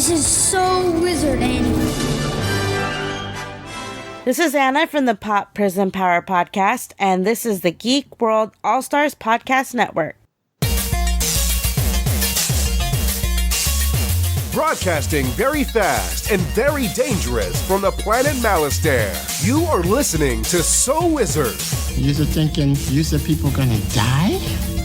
This is so wizard, Annie. This is Anna from the Pop Prison Power Podcast, and this is the Geek World All-Stars Podcast Network. Broadcasting very fast and very dangerous from the planet Malastare. You are listening to So Wizard. You're thinking people gonna die?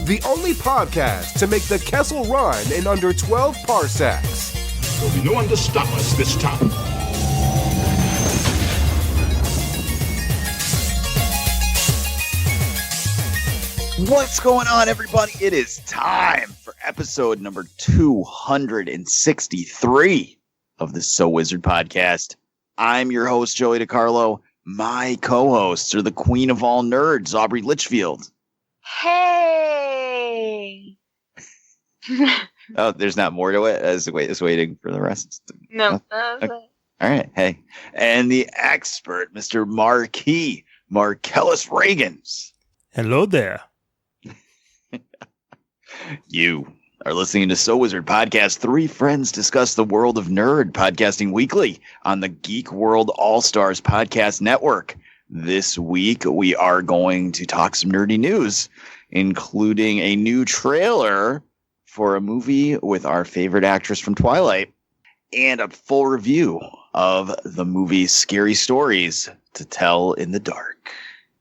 The only podcast to make the Kessel Run in under 12 parsecs. There'll be no one to stop us this time. What's going on, everybody? It is time for episode number 263 of the So Wizard podcast. I'm your host, Joey DiCarlo. My co-hosts are the queen of all nerds, Aubrey Litchfield. Hey! Oh, there's not more to it? I was waiting for the rest. No. Okay. All right, hey. And the expert, Mr. Marquis Marcellus Reagans. Hello there. You are listening to So Wizard Podcast. Three friends discuss the world of nerd, podcasting weekly on the Geek World All-Stars Podcast Network. This week, we are going to talk some nerdy news, including a new trailer for a movie with our favorite actress from Twilight, and a full review of the movie Scary Stories to Tell in the Dark.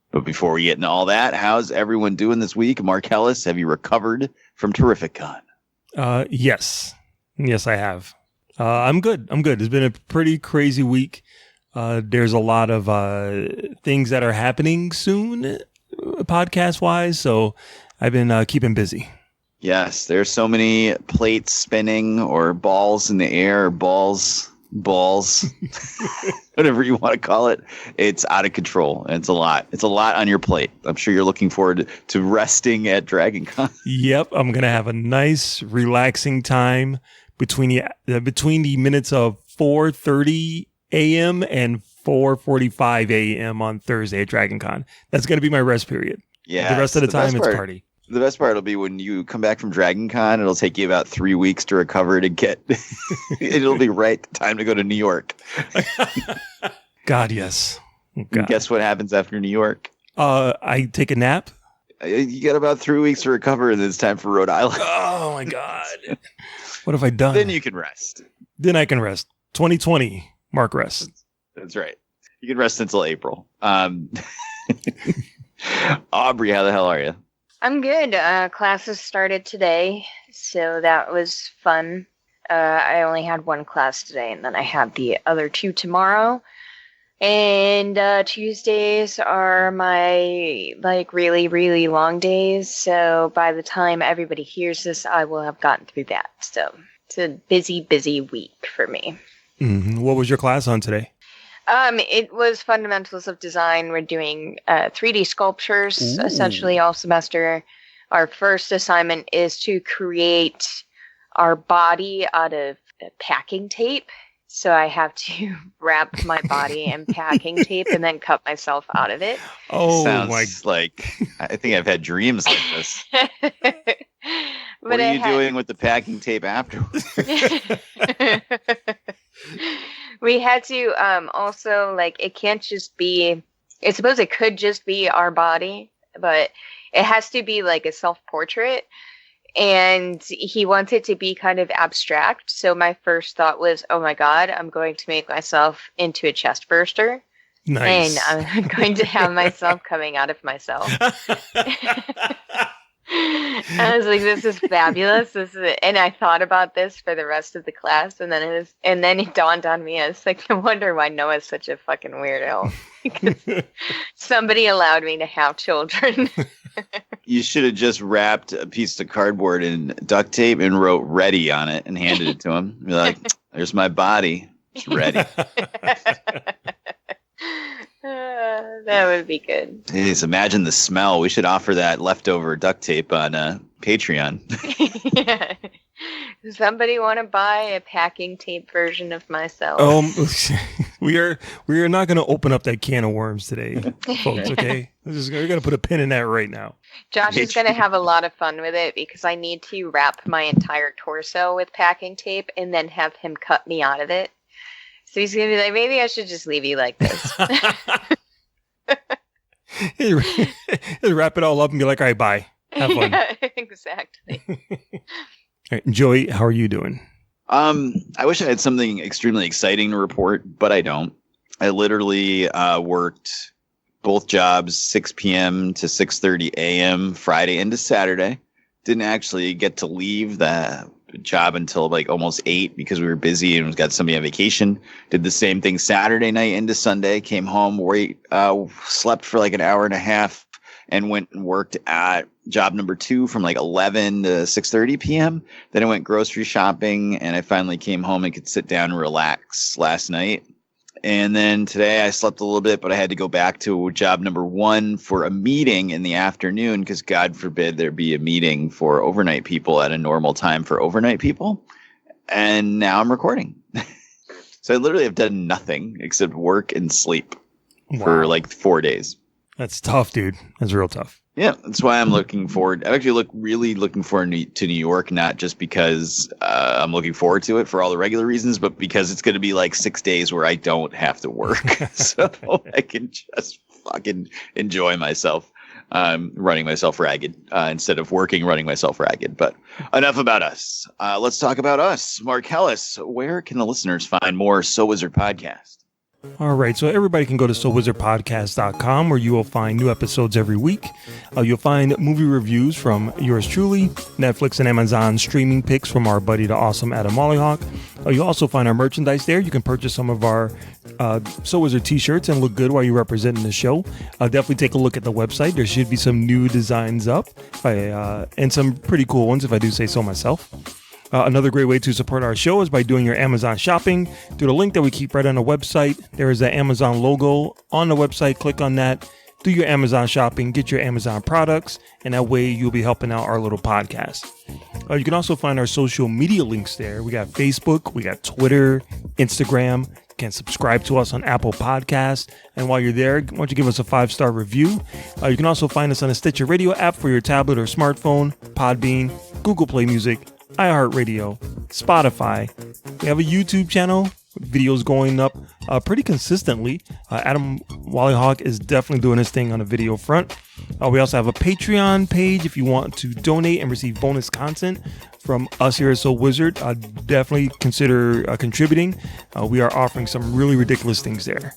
But before we get into all that, how's everyone doing this week? Marcellus, have you recovered from Terrificon? Yes, I have. I'm good. It's been a pretty crazy week. There's a lot of things that are happening soon, podcast-wise, so I've been keeping busy. Yes, there's so many plates spinning or balls in the air, or balls, whatever you want to call it. It's out of control, and it's a lot. It's a lot on your plate. I'm sure you're looking forward to resting at DragonCon. Yep, I'm going to have a nice, relaxing time between the minutes of 4:30 a.m. and 4:45 a.m. on Thursday at DragonCon. That's going to be my rest period. Yeah, the rest of the time, it's party. The best part will be when you come back from DragonCon. It'll take you about 3 weeks to recover to get. It'll be right time to go to New York. God, yes. God. Guess what happens after New York? I take a nap. You got about 3 weeks to recover, and then it's time for Rhode Island. Oh my God! What have I done? Then you can rest. Then I can rest. 2020, Mark rest. That's right. You can rest until April. Aubrey, how the hell are you? I'm good. Classes started today, so that was fun. I only had one class today, and then I have the other two tomorrow. And Tuesdays are my, really, really long days, so by the time everybody hears this, I will have gotten through that. So it's a busy, busy week for me. Mm-hmm. What was your class on today? It was Fundamentals of Design. We're doing 3D sculptures essentially all semester. Our first assignment is to create our body out of packing tape. So I have to wrap my body in packing tape and then cut myself out of it. Oh, sounds like I think I've had dreams like this. What are you doing with the packing tape afterwards? We had to also, it can't just be, I suppose it could just be our body, but it has to be like a self-portrait. And he wanted to be kind of abstract. So my first thought was, oh my God, I'm going to make myself into a chest burster. Nice. And I'm going to have myself coming out of myself. I was like, this is fabulous. And I thought about this for the rest of the class, and then it dawned on me. I was like, no wonder why Noah's such a fucking weirdo. Because somebody allowed me to have children. You should have just wrapped a piece of cardboard in duct tape and wrote "ready" on it and handed it to him. Be like, "There's my body. It's ready." That would be good. Jeez, imagine the smell. We should offer that leftover duct tape on Patreon. Yeah. Does somebody want to buy a packing tape version of myself? We are not going to open up that can of worms today, folks. Okay, we're going to put a pin in that right now. Josh is going to have a lot of fun with it because I need to wrap my entire torso with packing tape and then have him cut me out of it. So he's going to be like, maybe I should just leave you like this. He'll wrap it all up and be like, all right, bye. Have fun. Yeah, exactly. All right, Joey, how are you doing? I wish I had something extremely exciting to report, but I don't. I literally worked both jobs 6 p.m. to 6:30 a.m. Friday into Saturday. Didn't actually get to leave the job until like almost 8 because we were busy and got somebody on vacation. Did the same thing Saturday night into Sunday. Came home, slept for like an hour and a half, and went and worked at job number 2 from like 11 to 6:30 p.m. Then I went grocery shopping, and I finally came home and could sit down and relax last night. And then today I slept a little bit, but I had to go back to job number 1 for a meeting in the afternoon because God forbid there be a meeting for overnight people at a normal time for overnight people. And now I'm recording. So I literally have done nothing except work and sleep for like 4 days. That's tough, dude. That's real tough. Yeah, that's why I'm looking forward. I actually really looking forward to New York, not just because I'm looking forward to it for all the regular reasons, but because it's going to be like 6 days where I don't have to work. So I can just fucking enjoy myself running myself ragged instead of running myself ragged. But enough about us. Let's talk about us. Marcellus, where can the listeners find more So Wizard podcast? All right, so everybody can go to SoWizardPodcast.com where you will find new episodes every week. You'll find movie reviews from yours truly, Netflix and Amazon streaming picks from our buddy, the awesome Adam Mollyhawk. You'll also find our merchandise there. You can purchase some of our So Wizard t-shirts and look good while you're representing the show. Definitely take a look at the website. There should be some new designs up and some pretty cool ones if I do say so myself. Another great way to support our show is by doing your Amazon shopping through the link that we keep right on the website. There is an Amazon logo on the website. Click on that, do your Amazon shopping, get your Amazon products, and that way you'll be helping out our little podcast. You can also find our social media links there. We got Facebook, we got Twitter, Instagram. You can subscribe to us on Apple Podcasts. And while you're there, why don't you give us a 5-star review? You can also find us on a Stitcher Radio app for your tablet or smartphone, Podbean, Google Play Music, iHeartRadio, Spotify. We have a YouTube channel, videos going up pretty consistently. Adam Mollyhawk is definitely doing his thing on the video front. We also have a Patreon page if you want to donate and receive bonus content from us here at So Wizard. Definitely consider contributing. We are offering some really ridiculous things there.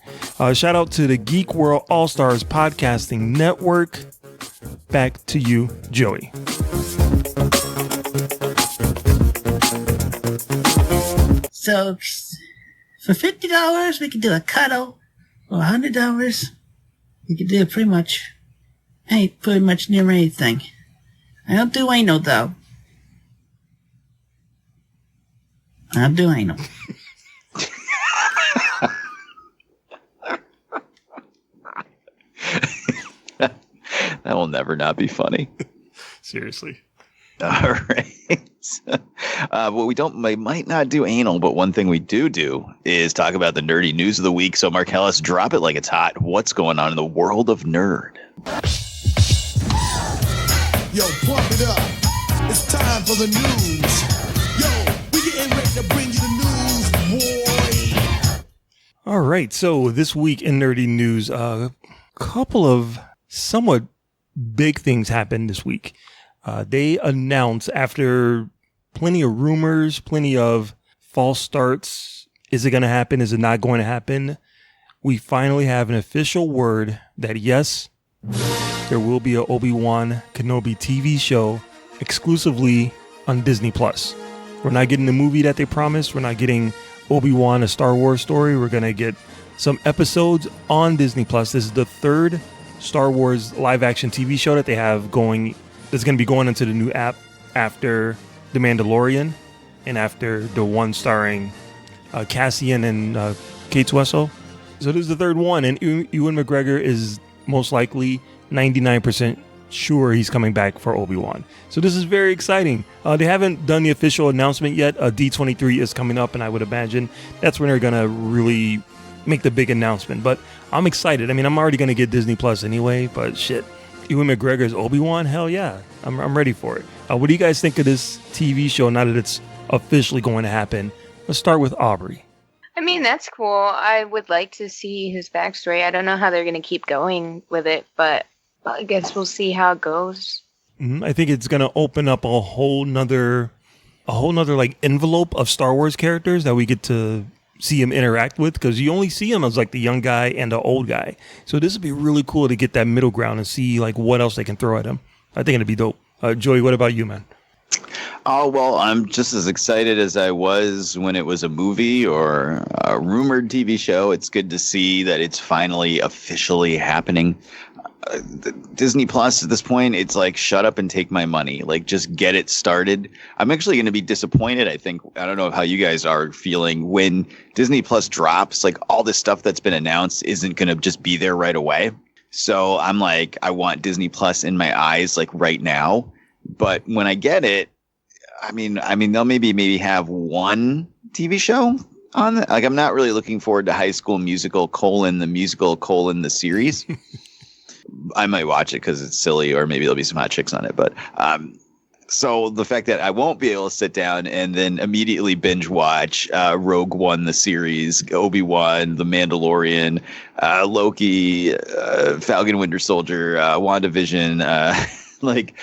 Shout out to the Geek World All-Stars Podcasting Network. Back to you, Joey. So, for $50, we could do a cuddle. For $100, we could do pretty much near anything. I don't do anal, though. I'll do anal. That will never not be funny. Seriously. All right. Well, we might not do anal, but one thing we do is talk about the nerdy news of the week. So, Marcellus, drop it like it's hot. What's going on in the world of nerd? Yo, pump it up. It's time for the news. Yo, we getting ready to bring you the news, boy. All right. So this week in nerdy news, a couple of somewhat big things happened this week. They announced, after plenty of rumors, plenty of false starts, is it going to happen? Is it not going to happen? We finally have an official word that yes, there will be a Obi-Wan Kenobi TV show exclusively on Disney+. We're not getting the movie that they promised. We're not getting Obi-Wan, a Star Wars story. We're going to get some episodes on Disney+. This is the third Star Wars live-action TV show that they have going. That's going to be going into the new app after The Mandalorian and after the one starring Cassian and Kate Winslet. So this is the third one, and Ewan McGregor is most likely 99% sure he's coming back for Obi-Wan. So this is very exciting. They haven't done the official announcement yet. D23 is coming up, and I would imagine that's when they're going to really make the big announcement. But I'm excited. I mean, I'm already going to get Disney Plus anyway, but shit. Ewan McGregor's Obi-Wan? Hell yeah. I'm ready for it. What do you guys think of this TV show now that it's officially going to happen? Let's start with Aubrey. I mean, that's cool. I would like to see his backstory. I don't know how they're going to keep going with it, but I guess we'll see how it goes. I think it's going to open up a whole nother like envelope of Star Wars characters that we get to see him interact with, because you only see him as like the young guy and the old guy. So this would be really cool to get that middle ground and see like what else they can throw at him. I think it'd be dope. Joey, what about you, man? Oh, well, I'm just as excited as I was when it was a movie or a rumored TV show. It's good to see that it's finally officially happening. Disney Plus at this point, it's like, shut up and take my money. Like, just get it started. I'm actually going to be disappointed, I think. I don't know how you guys are feeling when Disney Plus drops. Like, all this stuff that's been announced isn't going to just be there right away. So I'm like, I want Disney Plus in my eyes, like, right now. But when I get it, I mean, they'll maybe have one TV show on it. Like, I'm not really looking forward to High School Musical : the musical : the series. I might watch it because it's silly, or maybe there'll be some hot chicks on it. But so the fact that I won't be able to sit down and then immediately binge watch Rogue One, the series, Obi-Wan, The Mandalorian, Loki, Falcon Winter Soldier, WandaVision, like,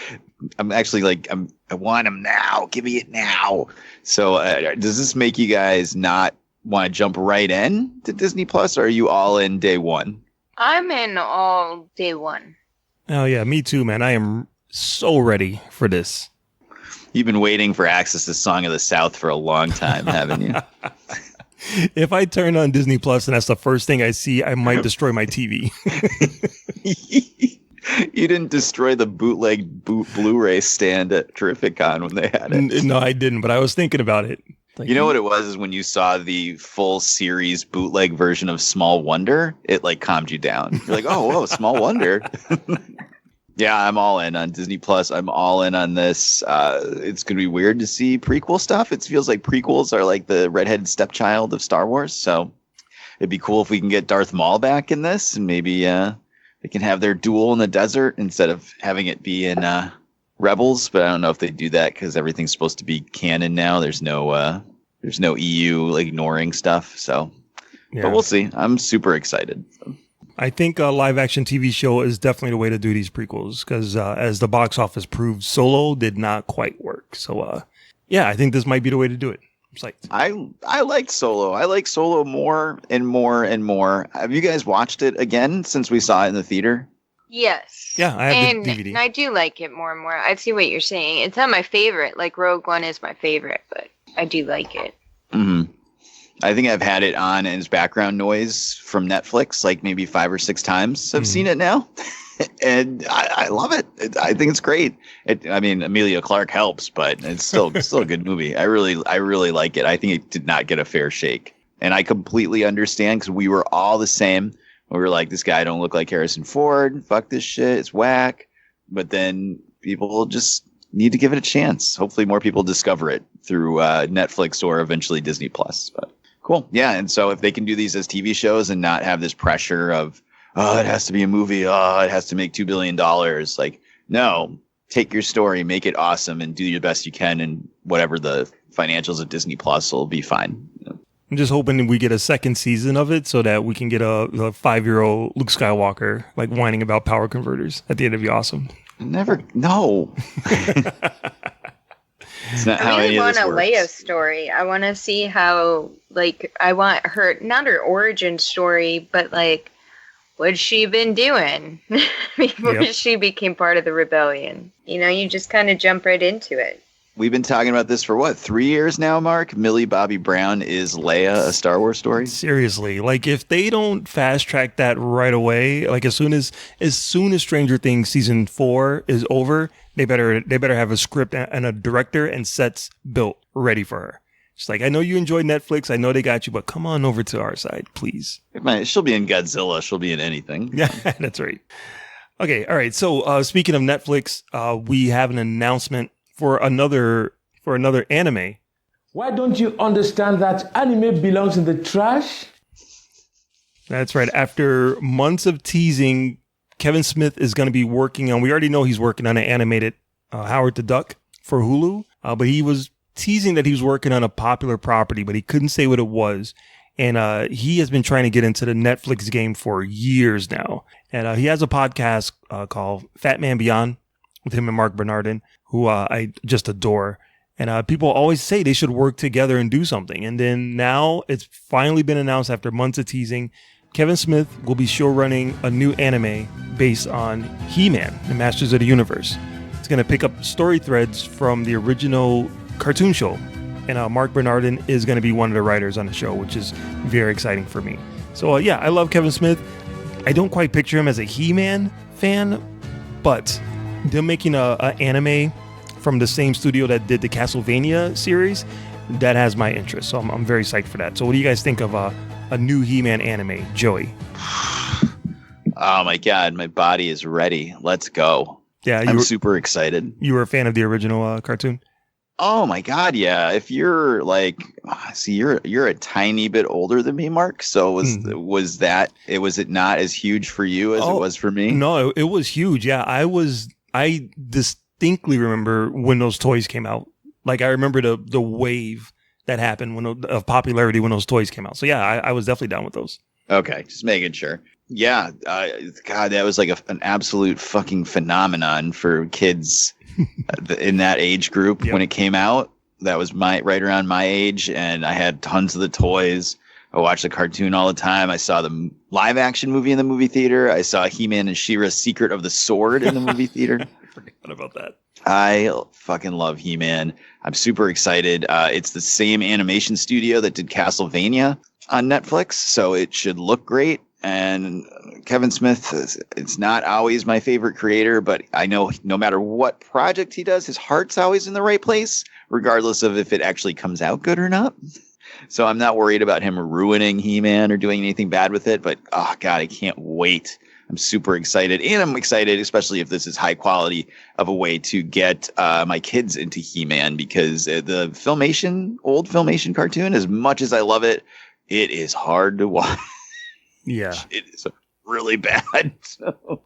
I'm actually like, I want them now. Give me it now. So does this make you guys not want to jump right in to Disney Plus, or are you all in day one? I'm in all day one. Oh, yeah, me too, man. I am so ready for this. You've been waiting for access to Song of the South for a long time, haven't you? If I turn on Disney Plus and that's the first thing I see, I might destroy my TV. You didn't destroy the bootleg Blu-ray stand at Terrificon when they had it. No, I didn't, but I was thinking about it. Like, you know what it was is when you saw the full series bootleg version of Small Wonder, it like calmed you down. You're like, oh, whoa, Small Wonder. Yeah, I'm all in on Disney Plus. I'm all in on this. It's going to be weird to see prequel stuff. It feels like prequels are like the redheaded stepchild of Star Wars. So it'd be cool if we can get Darth Maul back in this, and maybe they can have their duel in the desert instead of having it be in Rebels. But I don't know if they do that because everything's supposed to be canon now. There's no EU like, ignoring stuff. So, yeah. But we'll see. I'm super excited. So. I think a live action TV show is definitely the way to do these prequels because as the box office proved, Solo did not quite work. So, yeah, I think this might be the way to do it. I'm psyched. I liked Solo. I like Solo more and more and more. Have you guys watched it again since we saw it in the theater? Yes. Yeah, I have the DVD. And I do like it more and more. I see what you're saying. It's not my favorite. Like Rogue One is my favorite, but I do like it. Mm-hmm. I think I've had it on as background noise from Netflix like maybe 5 or 6 times. I've seen it now, and I love it. I think it's great. I mean, Emilia Clarke helps, but it's still a good movie. I really like it. I think it did not get a fair shake, and I completely understand because we were all the same. We were like, this guy don't look like Harrison Ford. Fuck this shit. It's whack. But then people just need to give it a chance. Hopefully more people discover it through Netflix or eventually Disney Plus. But cool. Yeah. And so if they can do these as TV shows and not have this pressure of, oh, it has to be a movie. Oh, it has to make $2 billion. Like, no, take your story, make it awesome, and do your best you can. And whatever the financials of Disney Plus will be fine. You know? I'm just hoping we get a second season of it so that we can get a 5-year-old Luke Skywalker like whining about power converters at the end. It'd be awesome. No. It's not how any of this works. I really want a Leia story. I want to see how, like, I want her, not her origin story, but like, what's she been doing before she became part of the rebellion? You know, you just kind of jump right into it. We've been talking about this for 3 years now, Mark? Millie Bobby Brown is Leia, a Star Wars story? Seriously, like if they don't fast track that right away, like as soon as Stranger Things season 4 is over, they better have a script and a director and sets built ready for her. It's like, I know you enjoy Netflix, I know they got you, but come on over to our side, please. She'll be in Godzilla, she'll be in anything. Yeah, that's right. Okay, all right. So speaking of Netflix, we have an announcement for another anime. Why don't you understand that anime belongs in the trash? That's right. After months of teasing, Kevin Smith is going to be working on, we already know he's working on an animated Howard the Duck for Hulu, but he was teasing that he was working on a popular property, but he couldn't say what it was. And he has been trying to get into the Netflix game for years now. And he has a podcast called Fat Man Beyond with him and Mark Bernardin, who I just adore. And people always say they should work together and do something. And then now it's finally been announced after months of teasing. Kevin Smith will be showrunning a new anime based on He-Man, the Masters of the Universe. It's going to pick up story threads from the original cartoon show. And Mark Bernardin is going to be one of the writers on the show, which is very exciting for me. So, yeah, I love Kevin Smith. I don't quite picture him as a He-Man fan, but them making an anime from the same studio that did the Castlevania series, that has my interest. So I'm very psyched for that. So what do you guys think of a new He-Man anime? Joey? Oh, my God. My body is ready. Let's go. Yeah, I'm super excited. You were a fan of the original cartoon? Oh my God, yeah. If you're like, see, you're a tiny bit older than me, Mark. So was it not as huge for you as it was for me? No, it was huge. Yeah, I distinctly remember when those toys came out. Like I remember the wave that happened of popularity when those toys came out. So yeah, I was definitely down with those. Okay, just making sure. Yeah, God, that was like an absolute fucking phenomenon for kids in that age group when it came out. That was right around my age, and I had tons of the toys. I watched the cartoon all the time. I saw the live action movie in the movie theater. I saw He-Man and She-Ra Secret of the Sword in the movie theater. I forgot about that. I fucking love He-Man. I'm super excited. It's the same animation studio that did Castlevania on Netflix, so it should look great. And Kevin Smith, it's not always my favorite creator, but I know no matter what project he does, his heart's always in the right place, regardless of if it actually comes out good or not. So I'm not worried about him ruining He-Man or doing anything bad with it. But, oh, God, I can't wait. I'm super excited. And I'm excited, especially if this is high quality, of a way to get my kids into He-Man, because the old Filmation cartoon, as much as I love it, it is hard to watch. Yeah. It is really bad. So,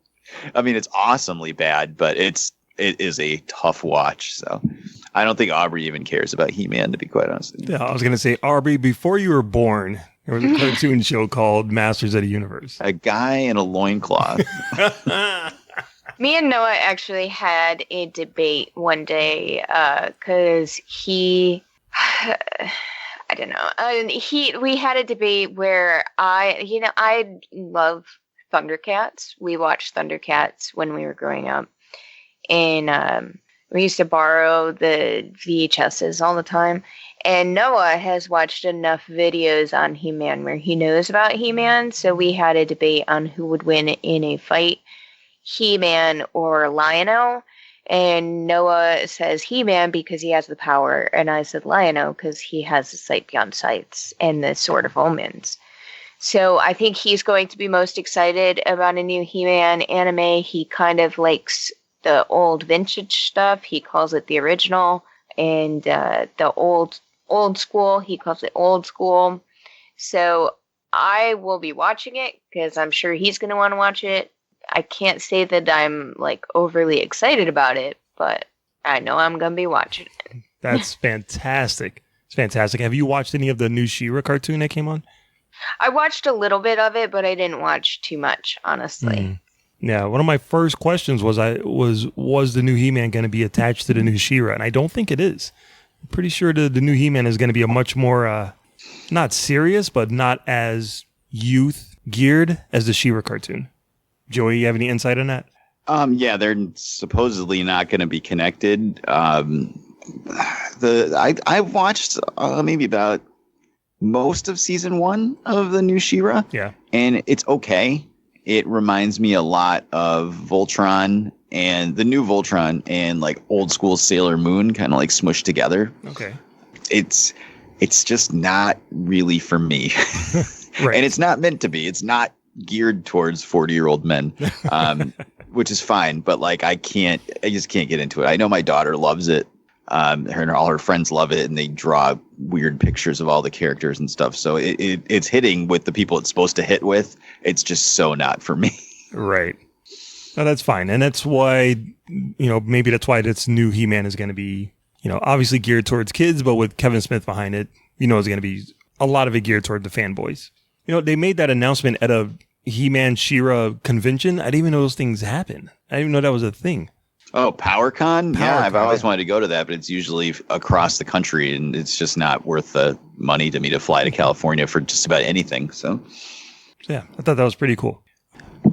I mean, it's awesomely bad, but it is a tough watch. So I don't think Aubrey even cares about He-Man, to be quite honest. Yeah, I was going to say, Aubrey, before you were born, there was a cartoon show called Masters of the Universe. A guy in a loincloth. Me and Noah actually had a debate one day because he... I don't know. We had a debate where I love Thundercats. We watched Thundercats when we were growing up, and we used to borrow the VHSs all the time. And Noah has watched enough videos on He-Man where he knows about He-Man, so we had a debate on who would win in a fight, He-Man or Lion-O. And Noah says He-Man because he has the power, and I said Lion-O because he has the sight beyond sights and the Sword of Omens. So I think he's going to be most excited about a new He-Man anime. He kind of likes the old vintage stuff. He calls it the original, and the old school, he calls it old school. So I will be watching it because I'm sure he's going to want to watch it. I can't say that I'm like overly excited about it, but I know I'm going to be watching it. That's fantastic. It's fantastic. Have you watched any of the new She-Ra cartoon that came on? I watched a little bit of it, but I didn't watch too much, honestly. Yeah, one of my first questions was the new He-Man going to be attached to the new She-Ra? And I don't think it is. I'm pretty sure the new He-Man is going to be a much more, not serious, but not as youth geared as the She-Ra cartoon. Joey, you have any insight on that? Yeah, they're supposedly not going to be connected. I watched maybe about most of season 1 of the new She-Ra. Yeah, and it's okay. It reminds me a lot of Voltron and the new Voltron and like old school Sailor Moon, kind of like smushed together. Okay, it's just not really for me, right? And it's not meant to be. It's not geared towards 40-year-old men, which is fine, but like I just can't get into it. I know my daughter loves it, Her and all her friends love it, and they draw weird pictures of all the characters and stuff. So it's hitting with the people it's supposed to hit with. It's just so not for me. Right. No, that's fine. And that's why, maybe that's why this new He-Man is going to be, obviously geared towards kids, but with Kevin Smith behind it, it's going to be a lot of it geared toward the fanboys. They made that announcement at a He-Man She-Ra convention. I didn't even know those things happen. I didn't even know that was a thing. Oh, PowerCon? Yeah, I've always yeah. wanted to go to that, but it's usually across the country, and it's just not worth the money to me to fly to California for just about anything. So, yeah, I thought that was pretty cool.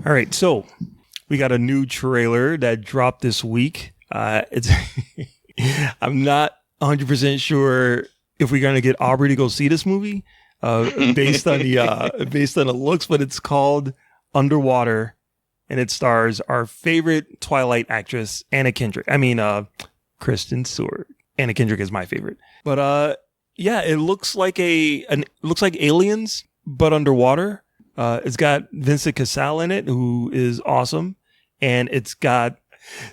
All right, so we got a new trailer that dropped this week. It's I'm not 100% sure if we're gonna get Aubrey to go see this movie based on the looks, but it's called Underwater. And it stars our favorite Twilight actress, Anna Kendrick. Kristen Stewart. Anna Kendrick is my favorite. But yeah, it looks like looks like Aliens, but underwater. It's got Vincent Cassel in it, who is awesome, and it's got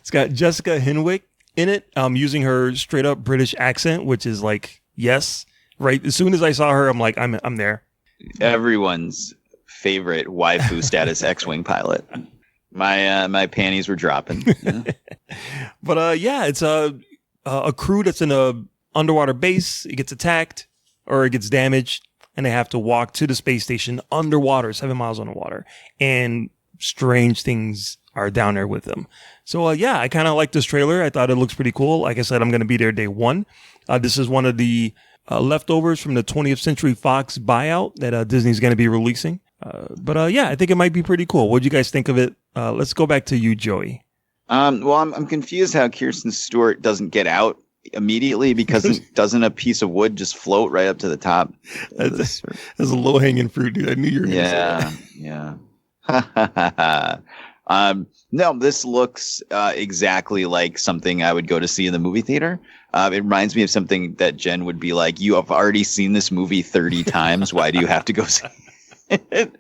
Jessica Henwick in it, using her straight up British accent, which is like yes, right. As soon as I saw her, I'm like I'm there. Everyone's favorite waifu status X-wing pilot. My panties were dropping. Yeah. But yeah, it's a crew that's in a underwater base. It gets attacked or it gets damaged, and they have to walk to the space station underwater, 7 miles underwater, and strange things are down there with them. So yeah, I kind of like this trailer. I thought it looks pretty cool. Like I said, I'm going to be there day one. This is one of the leftovers from the 20th Century Fox buyout that Disney's going to be releasing. But yeah, I think it might be pretty cool. What do you guys think of it? Let's go back to you, Joey. Well, I'm confused how Kirsten Stewart doesn't get out immediately, because doesn't a piece of wood just float right up to the top? That's a low hanging fruit, dude. I knew you were going to say that. Yeah. No, this looks exactly like something I would go to see in the movie theater. It reminds me of something that Jen would be like, you have already seen this movie 30 times. Why do you have to go see it?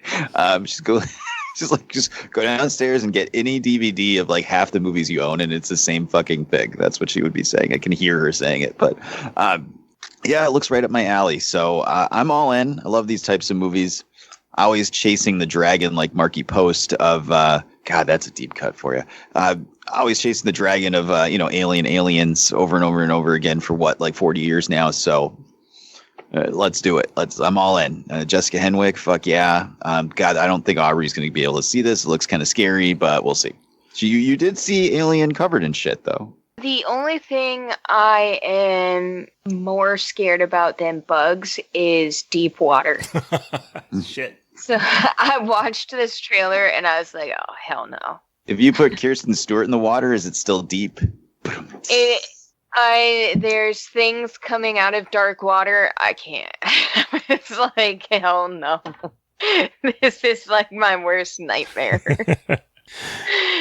Just go downstairs and get any DVD of like half the movies you own, and it's the same fucking thing. That's what she would be saying. I can hear her saying it, but yeah, it looks right up my alley. So I'm all in. I love these types of movies. Always chasing the dragon, like Marky Post of God, that's a deep cut for you. Always chasing the dragon of Aliens over and over and over again for like 40 years now. So. Let's do it. I'm all in. Jessica Henwick, fuck yeah. God, I don't think Aubrey's going to be able to see this. It looks kind of scary, but we'll see. So you did see Alien covered in shit, though. The only thing I am more scared about than bugs is deep water. Shit. So I watched this trailer and I was like, oh, hell no. If you put Kirsten Stewart in the water, is it still deep? There's things coming out of dark water. I can't. It's like, hell no. This is like my worst nightmare.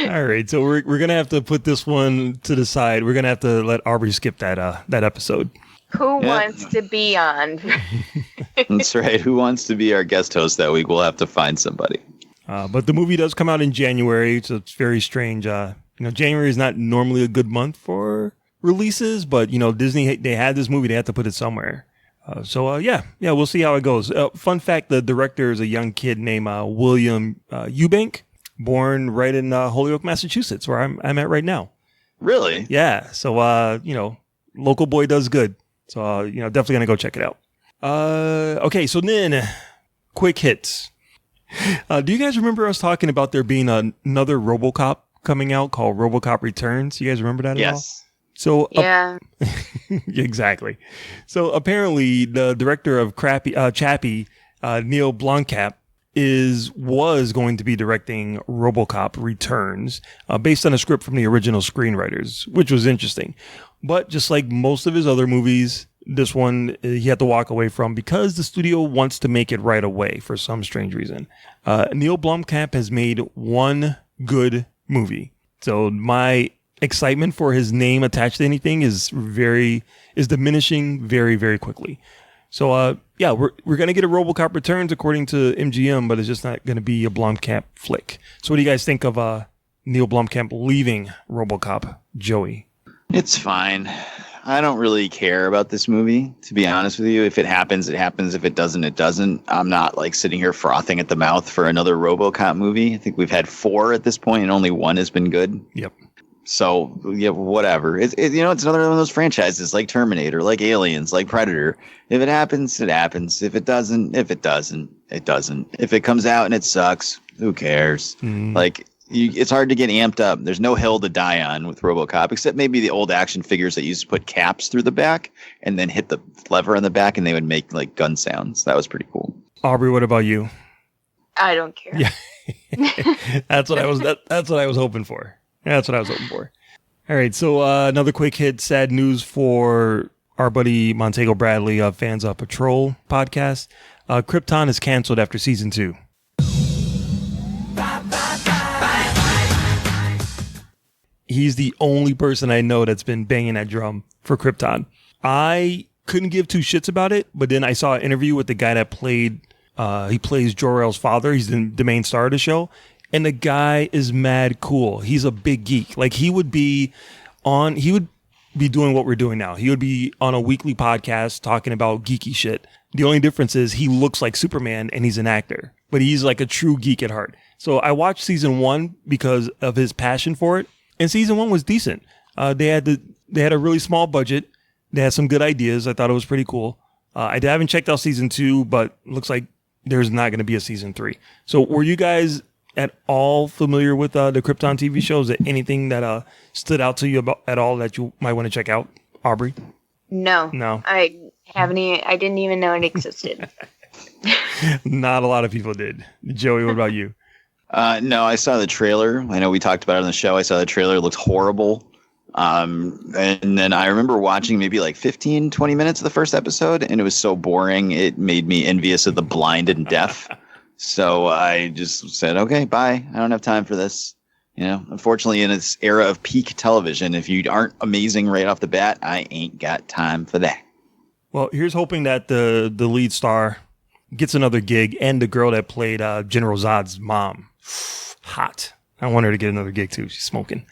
All right, so we're gonna have to put this one to the side. We're gonna have to let Aubrey skip that episode. Who wants to be on? That's right. Who wants to be our guest host that week? We'll have to find somebody. But the movie does come out in January, so it's very strange. January is not normally a good month for releases, but Disney, they had this movie, they had to put it somewhere. Yeah, we'll see how it goes. Fun fact: the director is a young kid named William Eubank, born right in Holyoke, Massachusetts, where I'm at right now. Really? Yeah. So local boy does good. So definitely gonna go check it out. Okay, so then quick hits. Do you guys remember us talking about there being another RoboCop coming out called RoboCop Returns? You guys remember that at all? Yes. So yeah, exactly. So apparently, the director of Chappie, Neil Blomkamp, was going to be directing RoboCop Returns, based on a script from the original screenwriters, which was interesting. But just like most of his other movies, this one he had to walk away from because the studio wants to make it right away for some strange reason. Neil Blomkamp has made one good movie, so my excitement for his name attached to anything is diminishing very, very quickly. So yeah, we're gonna get a RoboCop Returns according to MGM, but it's just not gonna be a Blomkamp flick. So what do you guys think of Neil Blomkamp leaving RoboCop, Joey? It's fine. I don't really care about this movie, to be honest with you. If it happens, it happens. If it doesn't, it doesn't. I'm not like sitting here frothing at the mouth for another RoboCop movie. I think we've had 4 at this point, and only 1 has been good. Yep. So yeah, whatever. It's another one of those franchises like Terminator, like Aliens, like Predator. If it happens, it happens. If it doesn't, it doesn't. If it comes out and it sucks, who cares? Like. It's hard to get amped up. There's no hill to die on with RoboCop, except maybe the old action figures that used to put caps through the back and then hit the lever on the back, and they would make like gun sounds. That was pretty cool. Aubrey, what about you? I don't care. Yeah, that's what I was. That's what I was hoping for. That's what I was hoping for. All right, so another quick hit. Sad news for our buddy Montego Bradley of Fans of Patrol podcast. Krypton is canceled after season 2. He's the only person I know that's been banging that drum for Krypton. I couldn't give 2 shits about it, but then I saw an interview with the guy that played, he plays Jor-El's father. He's the main star of the show. And the guy is mad cool. He's a big geek. Like he would be doing what we're doing now. He would be on a weekly podcast talking about geeky shit. The only difference is he looks like Superman and he's an actor, but he's like a true geek at heart. So I watched season 1 because of his passion for it. And season 1 was decent. They had a really small budget. They had some good ideas. I thought it was pretty cool. I haven't checked out season 2, but it looks like there's not going to be a season 3. So were you guys at all familiar with the Krypton TV show? Is there anything that stood out to you at all that you might want to check out, Aubrey? No. I didn't even know it existed. Not a lot of people did. Joey, what about you? No, I saw the trailer. I know we talked about it on the show. I saw the trailer. It looks horrible. And then I remember watching maybe like 15, 20 minutes of the first episode, and it was so boring. It made me envious of the blind and deaf. So I just said, okay, bye. I don't have time for this. Unfortunately, in this era of peak television, if you aren't amazing right off the bat, I ain't got time for that. Well, here's hoping that the lead star gets another gig, and the girl that played General Zod's mom. Hot. I want her to get another gig too. She's smoking.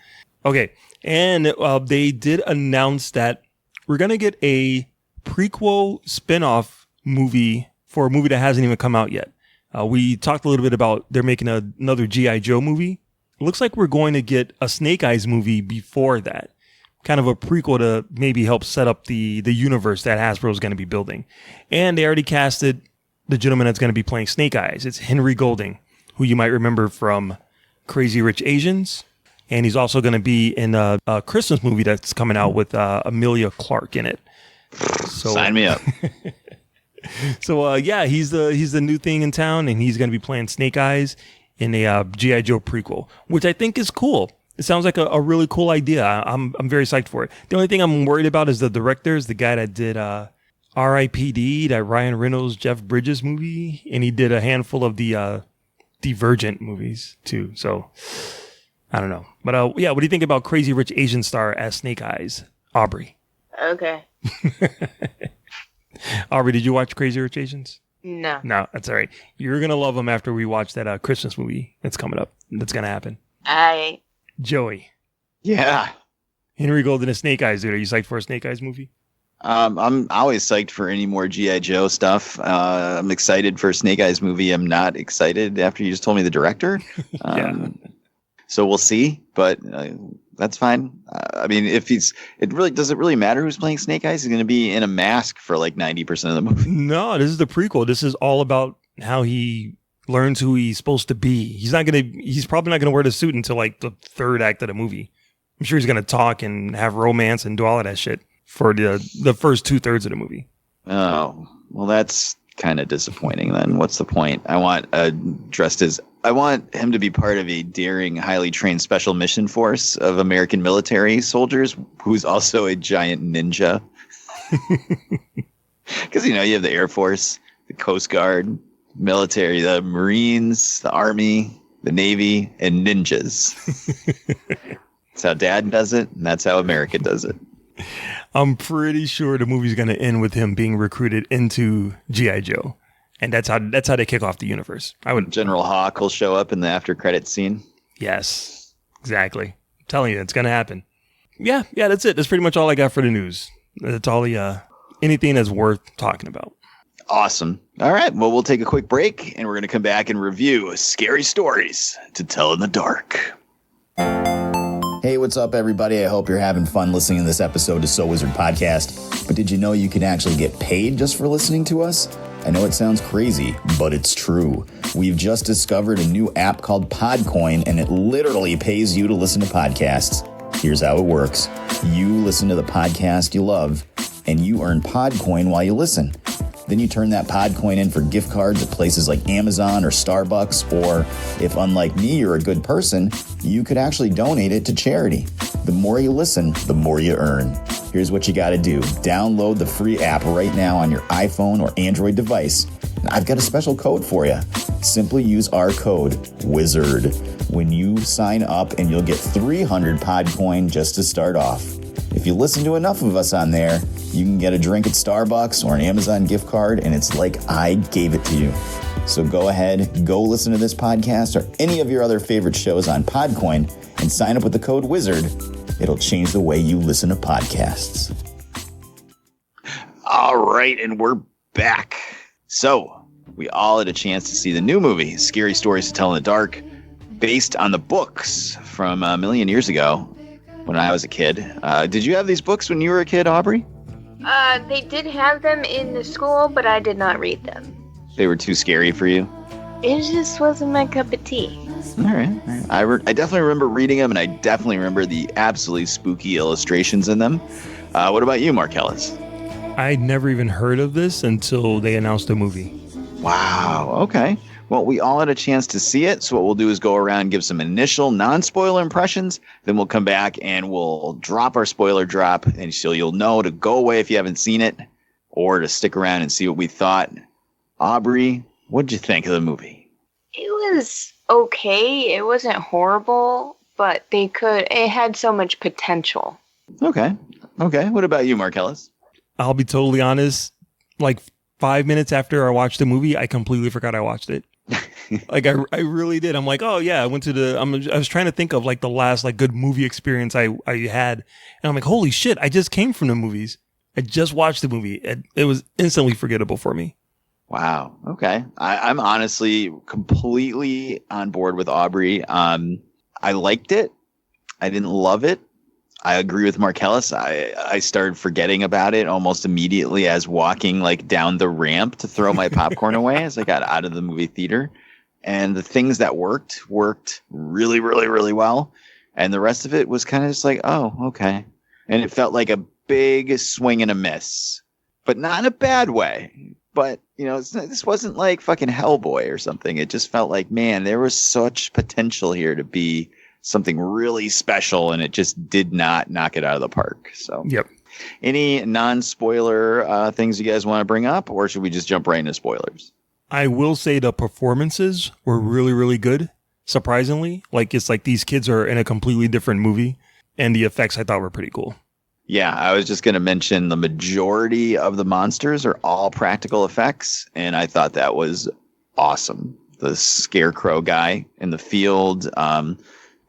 Okay. And they did announce that we're going to get a prequel spinoff movie for a movie that hasn't even come out yet. We talked a little bit about they're making another G.I. Joe movie. It looks like we're going to get a Snake Eyes movie before that. Kind of a prequel to maybe help set up the universe that Hasbro is going to be building. And they already casted the gentleman that's going to be playing Snake Eyes. It's Henry Golding, who you might remember from Crazy Rich Asians. And he's also going to be in a Christmas movie that's coming out with Emilia Clarke in it. So, sign me up. So, he's the new thing in town, and he's going to be playing Snake Eyes in a G.I. Joe prequel, which I think is cool. It sounds like a really cool idea. I'm very psyched for it. The only thing I'm worried about is the director is the guy that did R.I.P.D., that Ryan Reynolds, Jeff Bridges movie, and he did a handful of the Divergent movies too. So I don't know. But what do you think about Crazy Rich Asian star as Snake Eyes, Aubrey? Okay. Aubrey, did you watch Crazy Rich Asians? No. No, that's all right. You're going to love them after we watch that Christmas movie that's coming up. That's going to happen. Joey. Yeah. Henry Golding as Snake Eyes, dude. Are you psyched for a Snake Eyes movie? I'm always psyched for any more G.I. Joe stuff. I'm excited for Snake Eyes movie. I'm not excited after you just told me the director. So we'll see, but that's fine. I mean, does it really matter who's playing Snake Eyes? He's going to be in a mask for like 90% of the movie. No, this is the prequel. This is all about how he learns who he's supposed to be. He's probably not going to wear the suit until like the third act of the movie. I'm sure he's going to talk and have romance and do all of that shit for the first 2/3 of the movie. Oh, well, that's kind of disappointing then. What's the point? I want him to be part of a daring, highly trained special mission force of American military soldiers who's also a giant ninja. Because, you have the Air Force, the Coast Guard, military, the Marines, the Army, the Navy, and ninjas. That's how Dad does it, and that's how America does it. I'm pretty sure the movie's going to end with him being recruited into G.I. Joe. And that's how they kick off the universe. General Hawk will show up in the after credits scene. Yes, exactly. I'm telling you, it's going to happen. Yeah, that's it. That's pretty much all I got for the news. That's all anything that's worth talking about. Awesome. All right. Well, we'll take a quick break and we're going to come back and review Scary Stories to Tell in the Dark. Hey, what's up, everybody? I hope you're having fun listening to this episode of So Wizard Podcast. But did you know you can actually get paid just for listening to us? I know it sounds crazy, but it's true. We've just discovered a new app called Podcoin, and it literally pays you to listen to podcasts. Here's how it works. You listen to the podcast you love, and you earn Podcoin while you listen. Then you turn that Podcoin in for gift cards at places like Amazon or Starbucks, or if, unlike me, you're a good person, you could actually donate it to charity. The more you listen, the more you earn. Here's what you got to do. Download the free app right now on your iPhone or Android device. And I've got a special code for you. Simply use our code, WIZARD, when you sign up, and you'll get 300 Podcoin just to start off. If you listen to enough of us on there, you can get a drink at Starbucks or an Amazon gift card, and it's like I gave it to you. So go ahead, go listen to this podcast or any of your other favorite shows on Podcoin and sign up with the code WIZARD. It'll change the way you listen to podcasts. All right, and we're back. So we all had a chance to see the new movie, Scary Stories to Tell in the Dark, based on the books from a million years ago when I was a kid. Did you have these books when you were a kid, Aubrey? They did have them in the school, but I did not read them. They were too scary for you? It just wasn't my cup of tea. All right. I definitely remember reading them, and I definitely remember the absolutely spooky illustrations in them. What about you, Marcellus? I'd never even heard of this until they announced the movie. Wow. Okay. Well, we all had a chance to see it, so what we'll do is go around and give some initial non-spoiler impressions, then we'll come back and we'll drop our spoiler drop, and so you'll know to go away if you haven't seen it, or to stick around and see what we thought. Aubrey, what'd you think of the movie? It was okay. It wasn't horrible, but it had so much potential. Okay. What about you, Marcellus? I'll be totally honest. Like 5 minutes after I watched the movie, I completely forgot I watched it. Like I really did. I'm like, oh yeah, I was trying to think of like the last like good movie experience I had, and I'm like, holy shit, I just came from the movies. I just watched the movie. It was instantly forgettable for me. Wow. Okay. I'm honestly completely on board with Aubrey. I liked it. I didn't love it. I agree with Marcellus. I started forgetting about it almost immediately as walking like down the ramp to throw my popcorn away as I got out of the movie theater. And the things that worked really, really, really well. And the rest of it was kind of just like, oh, okay. And it felt like a big swing and a miss, but not in a bad way. But, you know, this wasn't like fucking Hellboy or something. It just felt like, man, there was such potential here to be something really special, and it just did not knock it out of the park. So, yep. Any non-spoiler things you guys want to bring up, or should we just jump right into spoilers? I will say the performances were really, really good. Surprisingly, like it's like these kids are in a completely different movie, and the effects I thought were pretty cool. Yeah, I was just going to mention the majority of the monsters are all practical effects, and I thought that was awesome. The scarecrow guy in the field,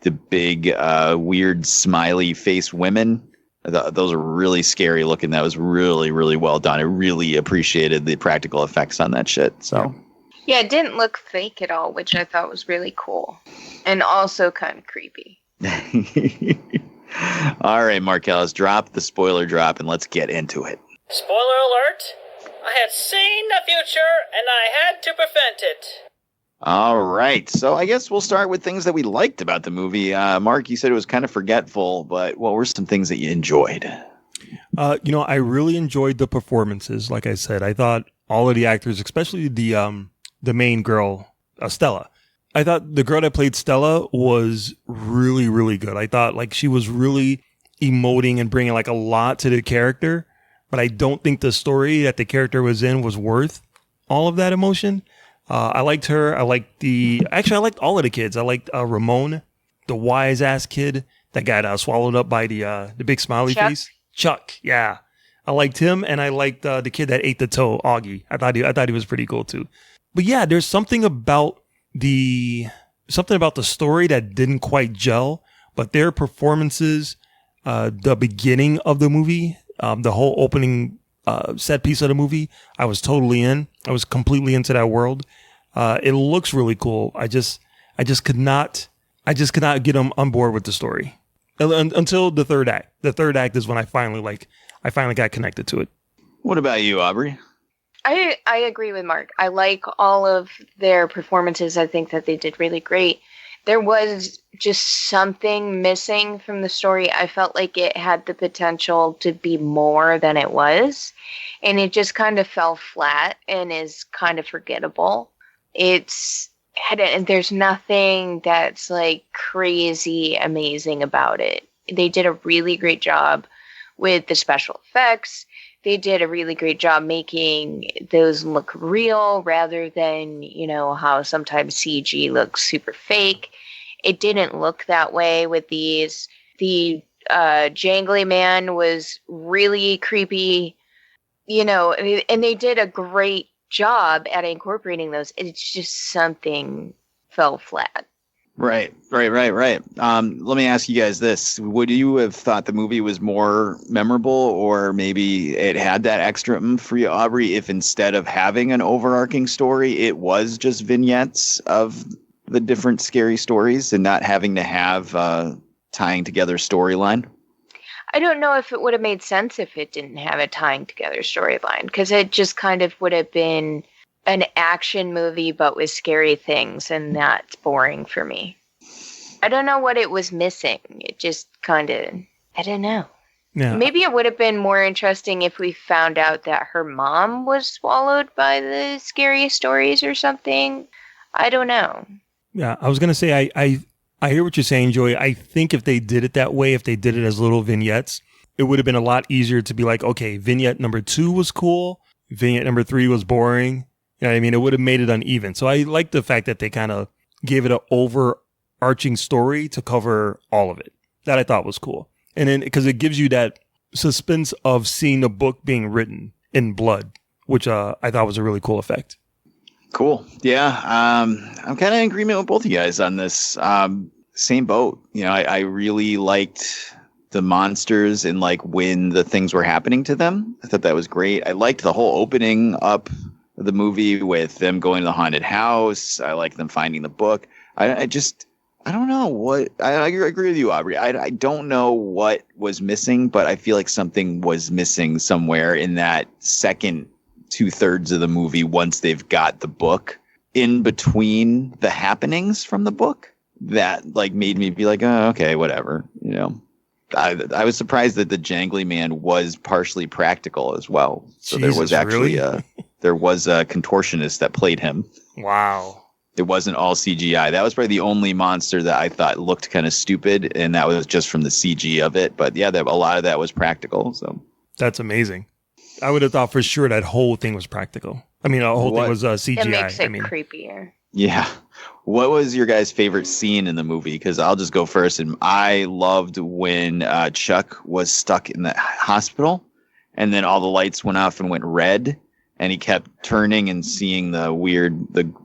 the big weird smiley face women. Those are really scary looking. That was really, really well done. I really appreciated the practical effects on that shit. So yeah, it didn't look fake at all, which I thought was really cool and also kind of creepy. All right, Marcellus, drop the spoiler drop and let's get into it. Spoiler alert! I had seen the future and I had to prevent it. All right. So I guess we'll start with things that we liked about the movie. Mark, you said it was kind of forgetful, but what were some things that you enjoyed? I really enjoyed the performances. Like I said, I thought all of the actors, especially the main girl, Stella. I thought the girl that played Stella was really, really good. I thought like she was really emoting and bringing like a lot to the character, but I don't think the story that the character was in was worth all of that emotion. I liked her. I liked all of the kids. I liked Ramon, the wise ass kid that got swallowed up by the big smiley face. Chuck. Yeah. I liked him. And I liked the kid that ate the toe, Augie. I thought he was pretty cool too. But yeah, there's something about the story that didn't quite gel, but their performances, the beginning of the movie, The whole opening set piece of the movie, I was totally in. I was completely into that world. It looks really cool. I just could not get on board with the story until the third act. The third act is when I finally got connected to it. What about you, Aubrey? I agree with Mark. I like all of their performances. I think that they did really great. There was just something missing from the story. I felt like it had the potential to be more than it was, and it just kind of fell flat and is kind of forgettable. And there's nothing that's like crazy amazing about it. They did a really great job with the special effects. They did a really great job making those look real rather than, how sometimes CG looks super fake. It didn't look that way with these. The jangly man was really creepy, and they did a great job at incorporating those. It's just something fell flat. Right. Let me ask you guys this. Would you have thought the movie was more memorable, or maybe it had that extra oomph for you, Aubrey, if instead of having an overarching story, it was just vignettes of the different scary stories and not having to have tying together storyline? I don't know if it would have made sense if it didn't have a tying together storyline, because it just kind of would have been an action movie but with scary things, and that's boring for me. I don't know what it was missing. It just kind of, I don't know. Yeah. Maybe it would have been more interesting if we found out that her mom was swallowed by the scary stories or something. I don't know. Yeah, I was going to say, I hear what you're saying, Joey. I think if they did it that way, if they did it as little vignettes, it would have been a lot easier to be like, okay, vignette number 2 was cool. Vignette number 3 was boring. You know what I mean? It would have made it uneven. So I like the fact that they kind of gave it an overarching story to cover all of it. That I thought was cool. And then, because it gives you that suspense of seeing the book being written in blood, which I thought was a really cool effect. Cool. Yeah. I'm kind of in agreement with both of you guys on this. Same boat. I really liked the monsters and like when the things were happening to them. I thought that was great. I liked the whole opening up of the movie with them going to the haunted house. I liked them finding the book. I don't know what, I agree with you, Aubrey. I don't know what was missing, but I feel like something was missing somewhere in that second 2/3 of the movie once they've got the book, in between the happenings from the book, that like made me be like, oh, okay, whatever. I was surprised that the jangly man was partially practical as well. So Jesus, there was actually really? There was a contortionist that played him. Wow. It wasn't all CGI. That was probably the only monster that I thought looked kind of stupid, and that was just from the CG of it. But yeah, a lot of that was practical. So that's amazing. I would have thought for sure that whole thing was practical. I mean, the whole thing was CGI. It makes it creepier. Yeah. What was your guys' favorite scene in the movie? Because I'll just go first. And I loved when Chuck was stuck in the hospital, and then all the lights went off and went red, and he kept turning and seeing the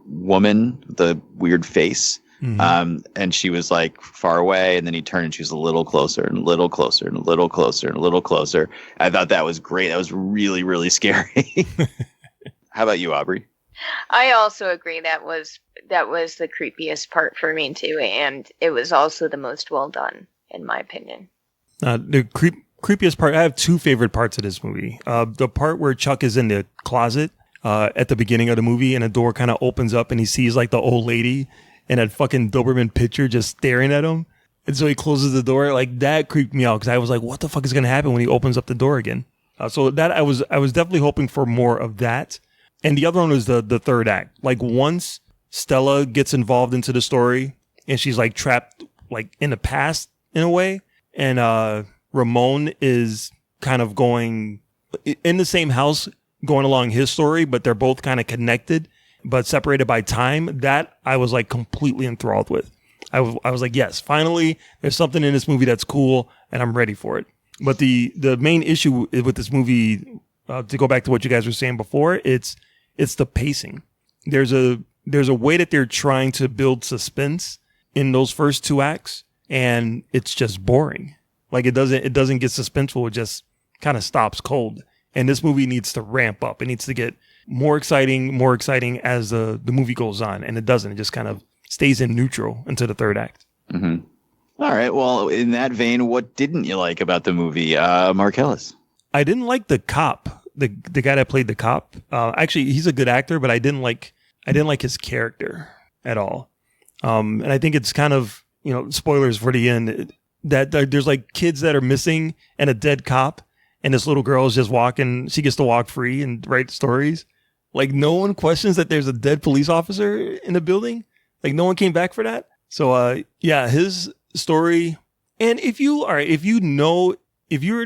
woman, the weird face. Mm-hmm. And she was like far away, and then he turned and she was a little closer and a little closer and a little closer and a little closer. I thought that was great. That was really, really scary. How about you, Aubrey? I also agree that was the creepiest part for me too, and it was also the most well done, in my opinion. The creepiest part, I have two favorite parts of this movie. The part where Chuck is in the closet at the beginning of the movie, and a door kind of opens up and he sees like the old lady and that fucking Doberman picture just staring at him. And so he closes the door. Like, that creeped me out because I was like, what the fuck is going to happen when he opens up the door again? So that I was definitely hoping for more of that. And the other one was the third act. Like, once Stella gets involved into the story and she's like trapped like in the past in a way, and Ramon is kind of going in the same house going along his story, but they're both kind of connected but separated by time, that I was like completely enthralled with. I was like, yes, finally there's something in this movie that's cool and I'm ready for it. But the main issue with this movie, to go back to what you guys were saying before, it's the pacing. There's a way that they're trying to build suspense in those first two acts, and it's just boring. Like, it doesn't get suspenseful. It just kind of stops cold. And this movie needs to ramp up. It needs to get more exciting as the movie goes on. And it doesn't. It just kind of stays in neutral until the third act. Mm-hmm. All right. Well, in that vein, what didn't you like about the movie, Mark Ellis? I didn't like the cop, the guy that played the cop. Actually, he's a good actor, but I didn't like his character at all. And I think it's kind of, spoilers for the end, that there's like kids that are missing and a dead cop. And this little girl is just walking. She gets to walk free and write stories. Like, no one questions that there's a dead police officer in the building. Like, no one came back for that. So, his story. And if you're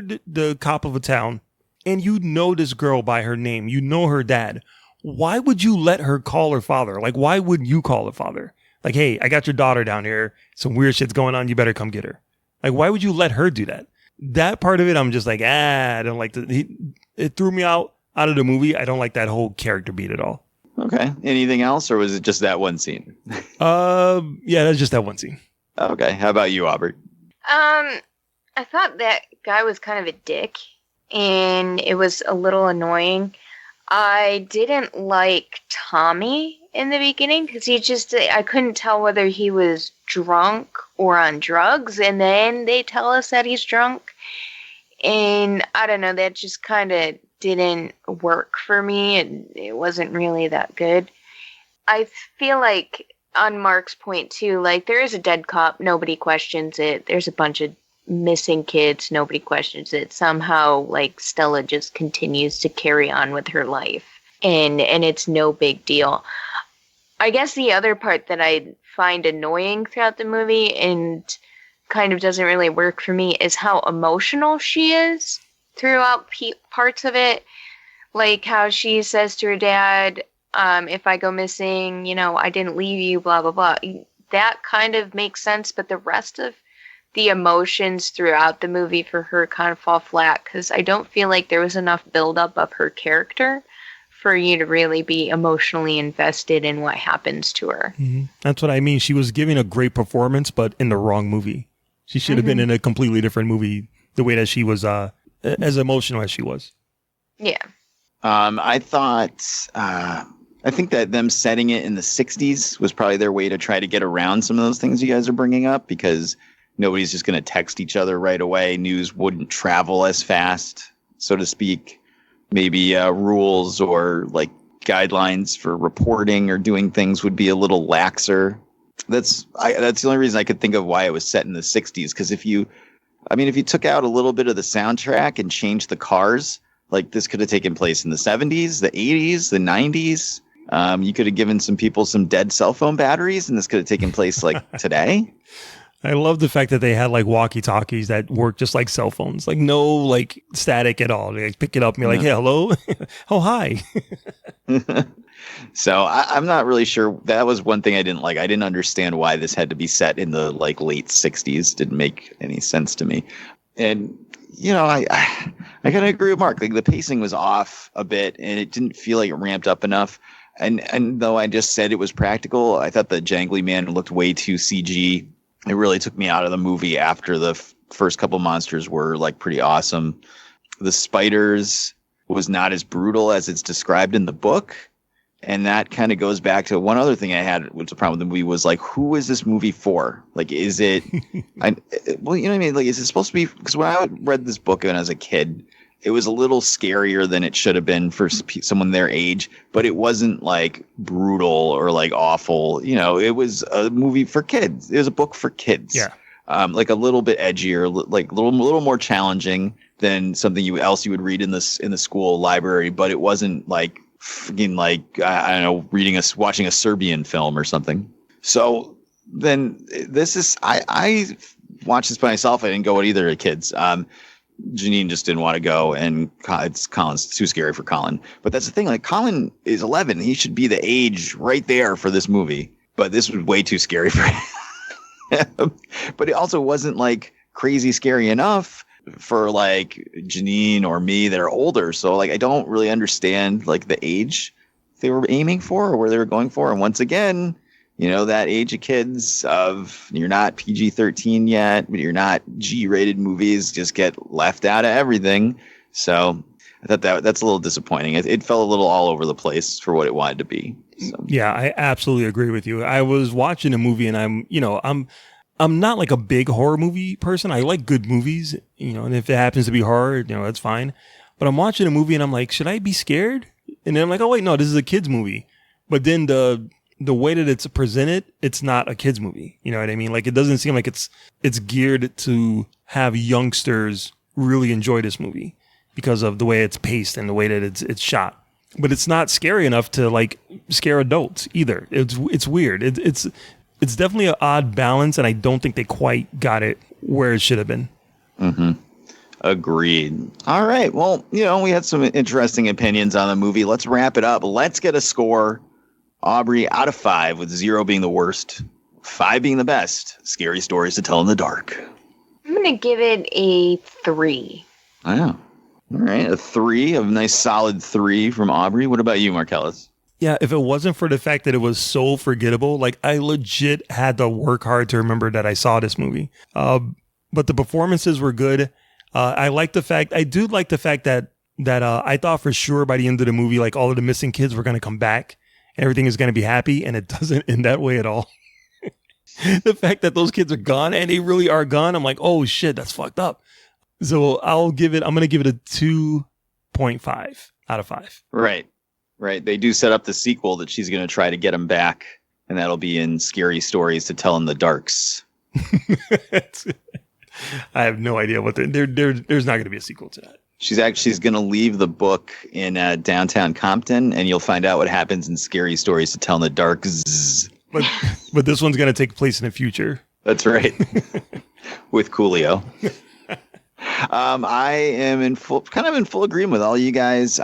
the cop of a town and you know this girl by her name, you know her dad, why would you let her call her father? Like, why wouldn't you call her father? Like, hey, I got your daughter down here. Some weird shit's going on. You better come get her. Like, why would you let her do that? That part of it, I'm just like, I don't like it threw me out of the movie. I don't like that whole character beat at all. Okay. Anything else, or was it just that one scene? Yeah, that's just that one scene. Okay. How about you, Albert? I thought that guy was kind of a dick, and it was a little annoying. I didn't like Tommy in the beginning because I couldn't tell whether he was drunk or on drugs, and then they tell us that he's drunk. And I don't know, that just kind of didn't work for me, and it wasn't really that good. I feel like, on Mark's point too, like, there is a dead cop, nobody questions it. There's a bunch of missing kids, nobody questions it. Somehow, like, Stella just continues to carry on with her life, and it's no big deal. I guess the other part that I find annoying throughout the movie and kind of doesn't really work for me is how emotional she is throughout parts of it. Like how she says to her dad, if I go missing, I didn't leave you, blah, blah, blah. That kind of makes sense, but the rest of the emotions throughout the movie for her kind of fall flat because I don't feel like there was enough buildup of her character for you to really be emotionally invested in what happens to her. Mm-hmm. That's what I mean. She was giving a great performance, but in the wrong movie. She should have been in a completely different movie, the way that she was as emotional as she was. Yeah. I think that them setting it in the 60s was probably their way to try to get around some of those things you guys are bringing up, because nobody's just going to text each other right away. News wouldn't travel as fast, so to speak. Maybe rules or like guidelines for reporting or doing things would be a little laxer. That's the only reason I could think of why it was set in the 60s. Because if you took out a little bit of the soundtrack and changed the cars, like this could have taken place in the 70s, the 80s, the 90s. You could have given some people some dead cell phone batteries, and this could have taken place like today. I love the fact that they had like walkie-talkies that work just like cell phones, like no like static at all. They like, pick it up and be like, "Hey, hello, oh hi." So I'm not really sure. That was one thing I didn't like. I didn't understand why this had to be set in the like late 60s. Didn't make any sense to me. And I kind of agree with Mark. Like the pacing was off a bit, and it didn't feel like it ramped up enough. And though I just said it was practical, I thought the jangly man looked way too CG. It really took me out of the movie after the first couple monsters were like pretty awesome. The spiders was not as brutal as it's described in the book. And that kind of goes back to one other thing I had, which the problem with the movie was like, who is this movie for? Like, is it, well, you know what I mean? Like, is it supposed to be, because when I read this book when I was a kid, it was a little scarier than it should have been for someone their age, but it wasn't like brutal or like awful. It was a movie for kids. It was a book for kids. Yeah. Like a little bit edgier, like a little more challenging than something else you would read in the school library, but it wasn't like freaking like, I don't know, watching a Serbian film or something. So then I watched this by myself. I didn't go with either of the kids. Janine just didn't want to go, and Colin's too scary for Colin. But that's the thing. Like, Colin is 11. He should be the age right there for this movie. But this was way too scary for him. But it also wasn't like crazy scary enough for like Janine or me that are older. So like, I don't really understand like the age they were aiming for or where they were going for. And once again, that age of kids of you're not PG-13 yet, but you're not G-rated movies just get left out of everything. So I thought that's a little disappointing. It felt a little all over the place for what it wanted to be. So. Yeah, I absolutely agree with you. I was watching a movie and I'm not like a big horror movie person. I like good movies, and if it happens to be horror, that's fine. But I'm watching a movie and I'm like, should I be scared? And then I'm like, oh wait, no, this is a kid's movie. But then the way that it's presented, it's not a kid's movie. You know what I mean? Like, it doesn't seem like it's geared to have youngsters really enjoy this movie because of the way it's paced and the way that it's shot. But it's not scary enough to like scare adults either. It's weird. It's definitely an odd balance, and I don't think they quite got it where it should have been. Mm-hmm. Agreed. All right. Well, we had some interesting opinions on the movie. Let's wrap it up. Let's get a score. Aubrey, out of 5, with 0 being the worst, 5 being the best. Scary stories to tell in the dark. I'm going to give it a 3. Wow. All right. A 3, a nice solid 3 from Aubrey. What about you, Marcellus? Yeah, if it wasn't for the fact that it was so forgettable, like I legit had to work hard to remember that I saw this movie. But the performances were good. I do like the fact that I thought for sure by the end of the movie, like all of the missing kids were going to come back and everything is going to be happy, and it doesn't end that way at all. The fact that those kids are gone and they really are gone, I'm like, oh shit, that's fucked up. So I'm going to give it a 2.5 out of 5. Right. They do set up the sequel that she's going to try to get him back, and that'll be in Scary Stories to Tell in the Darks. I have no idea what there's not going to be a sequel to that. She's going to leave the book in downtown Compton, and you'll find out what happens in Scary Stories to Tell in the Darks. But this one's going to take place in the future. That's right. With Coolio. I am in full agreement with all you guys.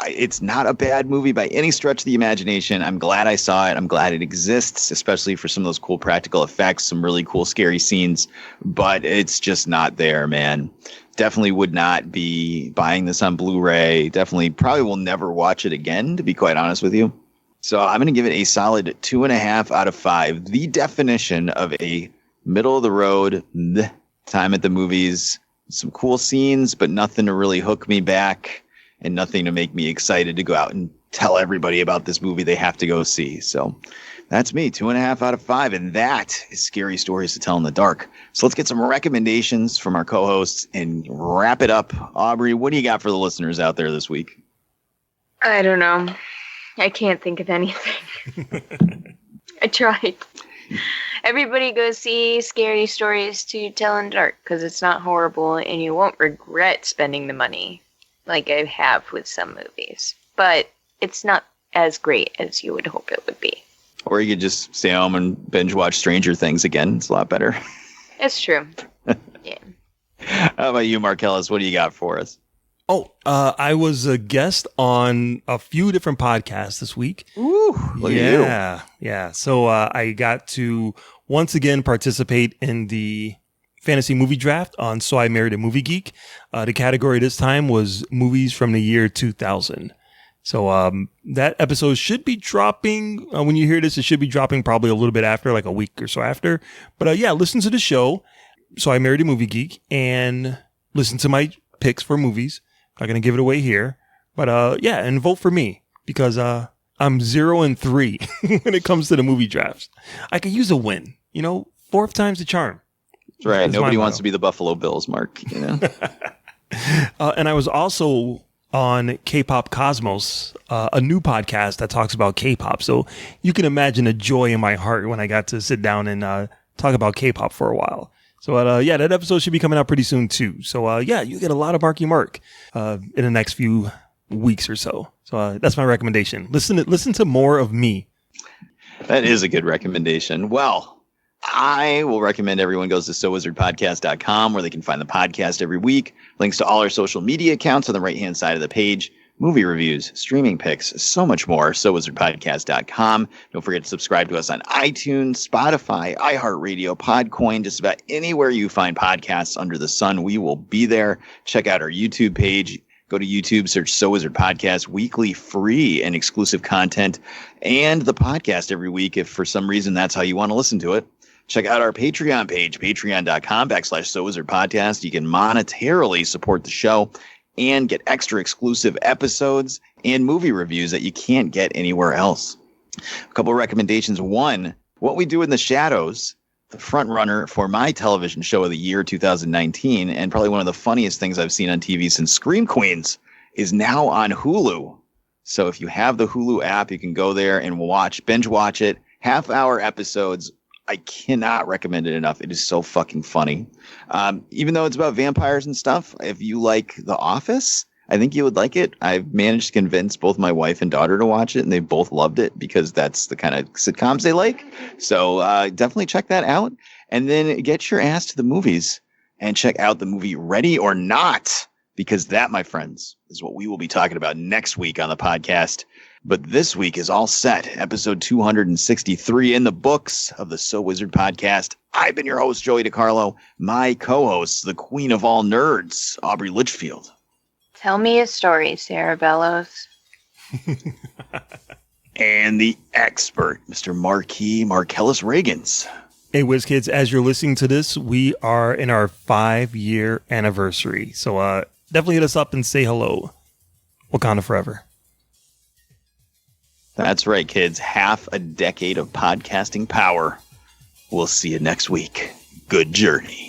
It's not a bad movie by any stretch of the imagination. I'm glad I saw it. I'm glad it exists, especially for some of those cool practical effects, some really cool scary scenes, but it's just not there, man. Definitely would not be buying this on Blu-ray. Definitely probably will never watch it again, to be quite honest with you. So I'm going to give it a solid 2.5 out of 5. The definition of a middle of the road time at the movies. Some cool scenes, but nothing to really hook me back and nothing to make me excited to go out and tell everybody about this movie they have to go see. So that's me, 2.5 out of 5. And that is Scary Stories to Tell in the Dark. So let's get some recommendations from our co-hosts and wrap it up. Aubrey, what do you got for the listeners out there this week? I don't know. I can't think of anything. I tried. Everybody go see Scary Stories to Tell in the Dark because it's not horrible and you won't regret spending the money like I have with some movies. But it's not as great as you would hope it would be. Or you could just stay home and binge watch Stranger Things again. It's a lot better. It's true. Yeah. How about you, Marcellus? What do you got for us? Oh, I was a guest on a few different podcasts this week. Ooh, look at you. Yeah. So I got to once again participate in the fantasy movie draft on So I Married a Movie Geek. The category this time was movies from the year 2000. So that episode should be dropping, when you hear this, it should be dropping probably a little bit after, like a week or so after. But yeah, listen to the show, So I Married a Movie Geek, and listen to my picks for movies. Not going to give it away here. But yeah, and vote for me because I'm 0-3 when it comes to the movie drafts. I could use a win. 4th time's the charm. That's right. That's nobody wants to be the Buffalo Bills, Mark. And I was also on K-Pop Cosmos, a new podcast that talks about K-pop. So you can imagine the joy in my heart when I got to sit down and talk about K-pop for a while. So yeah, that episode should be coming out pretty soon too. So yeah, you get a lot of Marky Mark in the next few weeks or so. So that's my recommendation. Listen to more of me. That is a good recommendation. Well, I will recommend everyone goes to SoWizardPodcast.com where they can find the podcast every week. Links to all our social media accounts on the right-hand side of the page. Movie reviews, streaming picks, so much more. SoWizardPodcast.com. Don't forget to subscribe to us on iTunes, Spotify, iHeartRadio, Podcoin, just about anywhere you find podcasts under the sun. We will be there. Check out our YouTube page. Go to YouTube, search So Wizard Podcast, weekly free and exclusive content, and the podcast every week if for some reason that's how you want to listen to it. Check out our Patreon page, patreon.com/So Wizard Podcast. You can monetarily support the show. and get extra exclusive episodes and movie reviews that you can't get anywhere else. A couple of recommendations. One, What We Do in the Shadows, the front runner for my television show of the year 2019, and probably one of the funniest things I've seen on TV since Scream Queens, is now on Hulu. So if you have the Hulu app, you can go there and binge watch it. Half-hour episodes. I cannot recommend it enough. It is so fucking funny. Even though it's about vampires and stuff, if you like The Office, I think you would like it. I've managed to convince both my wife and daughter to watch it, and they both loved it because that's the kind of sitcoms they like. So definitely check that out. And then get your ass to the movies and check out the movie Ready or Not, because that, my friends, is what we will be talking about next week on the podcast. But this week is all set. Episode 263 in the books of the So Wizard podcast. I've been your host, Joey DiCarlo. My co-host, the queen of all nerds, Aubrey Litchfield. Tell me a story, Sarah Bellows. And the expert, Mr. Marquis Marcellus Reagans. Hey, WizKids, as you're listening to this, we are in our 5-year anniversary. So definitely hit us up and say hello. Wakanda forever. That's right, kids. Half a decade of podcasting power. We'll see you next week. Good journey.